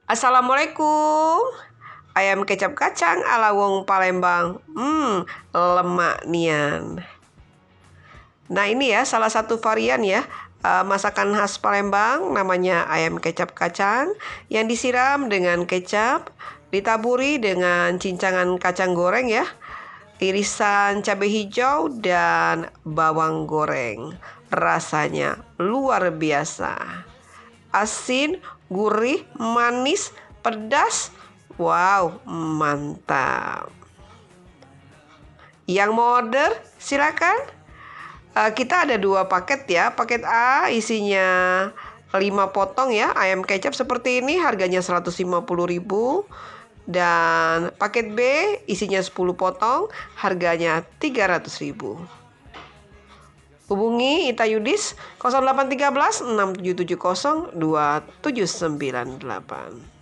Assalamualaikum. Ayam kecap kacang ala wong Palembang. Lemak nian. Nah, ini ya salah satu varian ya. Masakan khas Palembang namanya ayam kecap kacang yang disiram dengan kecap, ditaburi dengan cincangan kacang goreng ya, irisan cabai hijau dan bawang goreng. Rasanya luar biasa. Asin, gurih, manis, pedas. Wow, mantap. Yang mau order silakan. Kita ada 2 paket ya. Paket A isinya 5 potong ya ayam kecap seperti ini, harganya 150.000. Dan paket B isinya 10 potong, harganya 300.000. Hubungi Ita Yudis 0813 6770 2798.